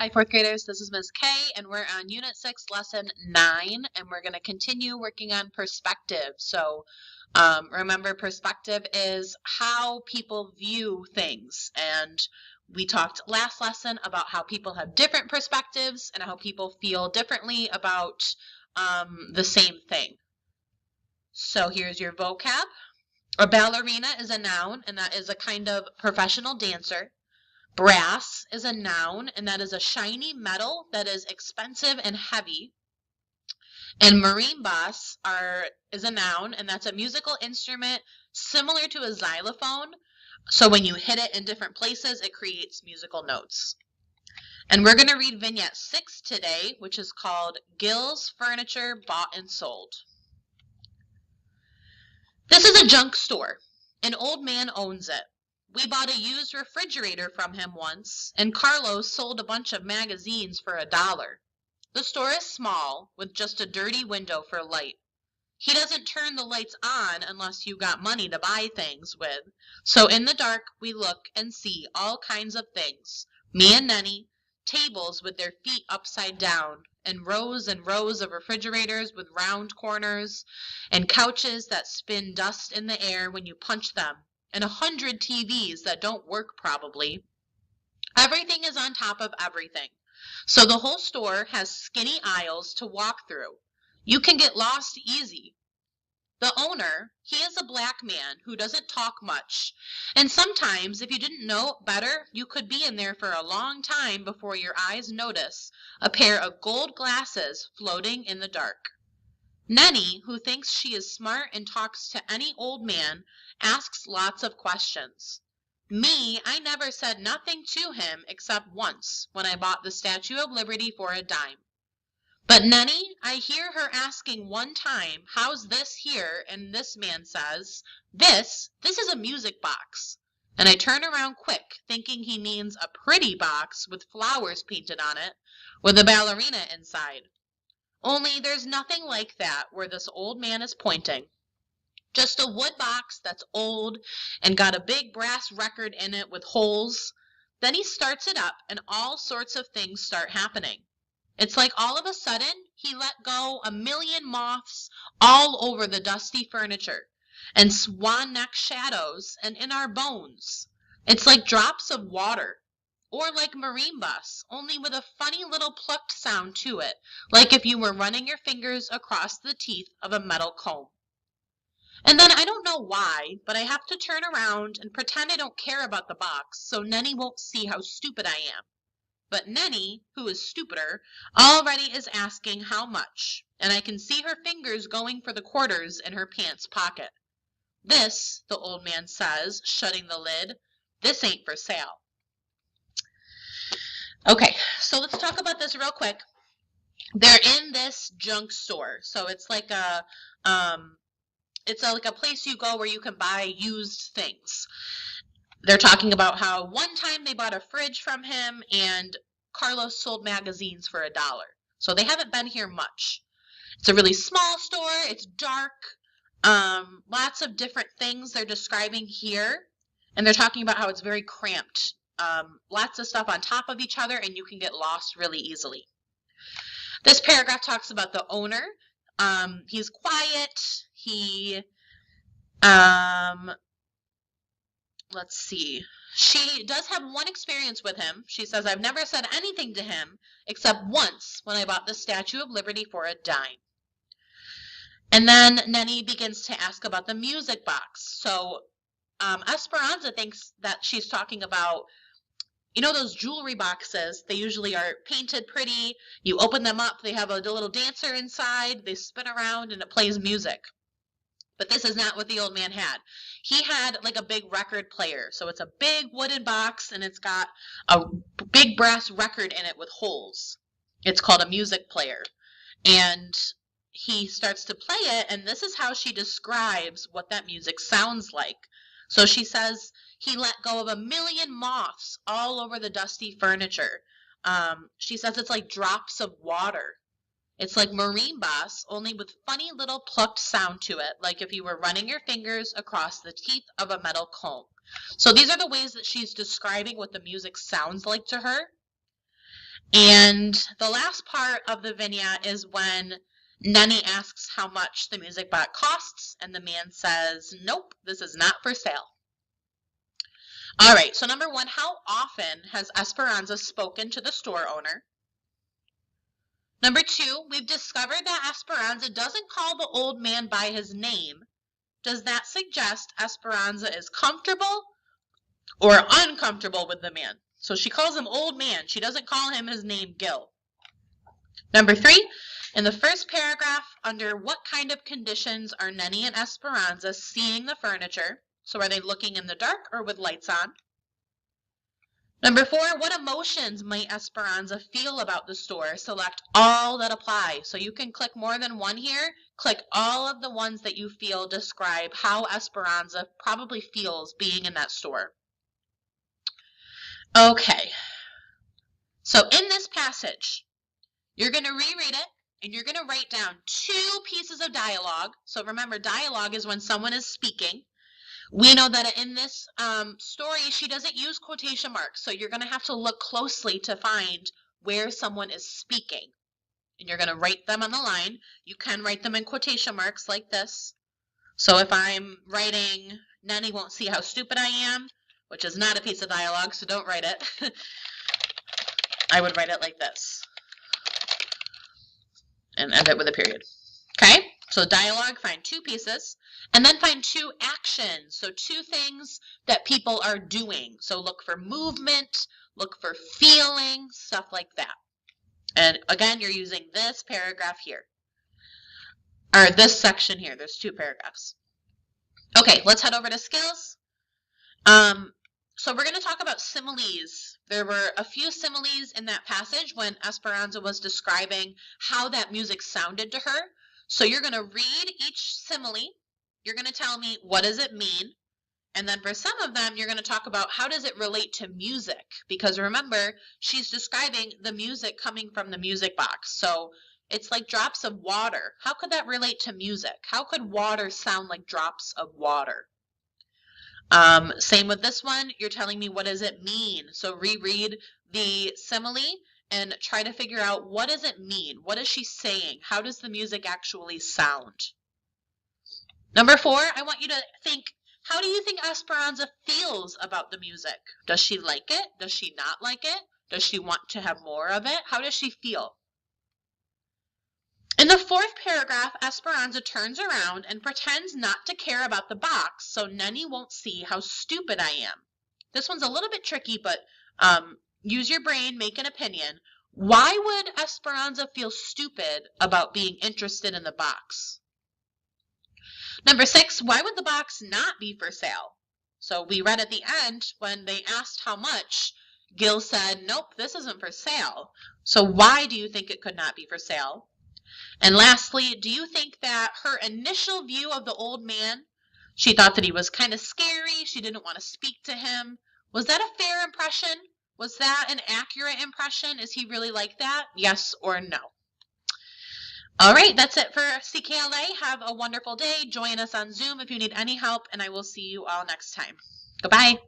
Hi, fourth graders. This is Ms. K, and we're on Unit 6, Lesson 9, and we're going to continue working on perspective. So remember, perspective is how people view things. And we talked last lesson about how people have different perspectives and how people feel differently about the same thing. So here's your vocab. A ballerina is a noun, and that is a kind of professional dancer. Brass is a noun, and that is a shiny metal that is expensive and heavy. And marimbas is a noun, and that's a musical instrument similar to a xylophone. So when you hit it in different places, it creates musical notes. And we're going to read Vignette 6 today, which is called Gill's Furniture Bought and Sold. This is a junk store. An old man owns it. We bought a used refrigerator from him once, and Carlos sold a bunch of magazines for $1. The store is small, with just a dirty window for light. He doesn't turn the lights on unless you got money to buy things with. So in the dark, we look and see all kinds of things. Me and Nenny, tables with their feet upside down, and rows of refrigerators with round corners, and couches that spin dust in the air when you punch them, and 100 TVs that don't work probably. Everything is on top of everything. So the whole store has skinny aisles to walk through. You can get lost easy. The owner, he is a black man who doesn't talk much. And sometimes, if you didn't know better, you could be in there for a long time before your eyes notice a pair of gold glasses floating in the dark. Nenny, who thinks she is smart and talks to any old man, asks lots of questions. Me, I never said nothing to him except once, when I bought the Statue of Liberty for $10. But Nenny, I hear her asking one time, how's this here? And this man says, this is a music box. And I turn around quick, thinking he means a pretty box with flowers painted on it, with a ballerina inside. Only there's nothing like that where this old man is pointing. Just a wood box that's old and got a big brass record in it with holes. Then he starts it up and all sorts of things start happening. It's like all of a sudden he let go 1,000,000 moths all over the dusty furniture and swan neck shadows and in our bones. It's like drops of water. Or like marimbas, only with a funny little plucked sound to it, like if you were running your fingers across the teeth of a metal comb. And then I don't know why, but I have to turn around and pretend I don't care about the box so Nenny won't see how stupid I am. But Nenny, who is stupider, already is asking how much, and I can see her fingers going for the quarters in her pants pocket. This, the old man says, shutting the lid, this ain't for sale. Okay, so let's talk about this real quick. They're in this junk store, so it's like like a place you go where you can buy used things. They're talking about how one time they bought a fridge from him and Carlos sold magazines for $1. So they haven't been here much. It's a really small store. It's dark. Lots of different things they're describing here, and they're talking about how it's very cramped. Lots of stuff on top of each other, and you can get lost really easily. This paragraph talks about the owner. He's quiet. Let's see. She does have one experience with him. She says, I've never said anything to him except once when I bought the Statue of Liberty for $10. And then Nenny begins to ask about the music box. So Esperanza thinks that she's talking about, you know, those jewelry boxes. They usually are painted pretty. You open them up, they have a little dancer inside. They spin around and it plays music. But this is not what the old man had. He had like a big record player. So it's a big wooden box and it's got a big brass record in it with holes. It's called a music player. And he starts to play it, and this is how she describes what that music sounds like. So she says he let go of 1,000,000 moths all over the dusty furniture. She says it's like drops of water. It's like marimbas, only with funny little plucked sound to it, like if you were running your fingers across the teeth of a metal comb. So these are the ways that she's describing what the music sounds like to her. And the last part of the vignette is when Nenny asks how much the music box costs, and the man says, nope, this is not for sale. All right, so number one, how often has Esperanza spoken to the store owner? Number two, we've discovered that Esperanza doesn't call the old man by his name. Does that suggest Esperanza is comfortable or uncomfortable with the man? So she calls him old man. She doesn't call him his name, Gil. Number three, in the first paragraph, under what kind of conditions are Nenny and Esperanza seeing the furniture? So are they looking in the dark or with lights on? Number four, what emotions might Esperanza feel about the store? Select all that apply. So you can click more than one here. Click all of the ones that you feel describe how Esperanza probably feels being in that store. Okay, so in this passage, you're going to reread it and you're going to write down 2 pieces of dialogue. So remember, dialogue is when someone is speaking. We know that in this story, she doesn't use quotation marks, so you're going to have to look closely to find where someone is speaking. And you're going to write them on the line. You can write them in quotation marks like this. So if I'm writing, Nenny won't see how stupid I am, which is not a piece of dialogue, so don't write it. I would write it like this. And end it with a period. Okay? So dialogue, find 2 pieces, and then find 2 actions. So 2 things that people are doing. So look for movement, look for feeling, stuff like that. And again, you're using this paragraph here. Or this section here. There's 2 paragraphs. Okay, let's head over to skills. So we're going to talk about similes. There were a few similes in that passage when Esperanza was describing how that music sounded to her. So you're going to read each simile. You're going to tell me what does it mean. And then for some of them, you're going to talk about how does it relate to music. Because remember, she's describing the music coming from the music box. So it's like drops of water. How could that relate to music? How could water sound like drops of water? Same with this one. You're telling me what does it mean. So reread the simile and try to figure out what does it mean? What is she saying? How does the music actually sound? Number 4, I want you to think, how do you think Esperanza feels about the music? Does she like it? Does she not like it? Does she want to have more of it? How does she feel? In the 4th paragraph, Esperanza turns around and pretends not to care about the box, so Nenny won't see how stupid I am. This one's a little bit tricky, but use your brain, make an opinion. Why would Esperanza feel stupid about being interested in the box? Number 6, why would the box not be for sale? So we read at the end when they asked how much, Gil said, nope, this isn't for sale. So why do you think it could not be for sale? And lastly, do you think that her initial view of the old man, she thought that he was kind of scary, she didn't want to speak to him, was that a fair impression? Was that an accurate impression? Is he really like that? Yes or no? All right, that's it for CKLA. Have a wonderful day. Join us on Zoom if you need any help, and I will see you all next time. Goodbye.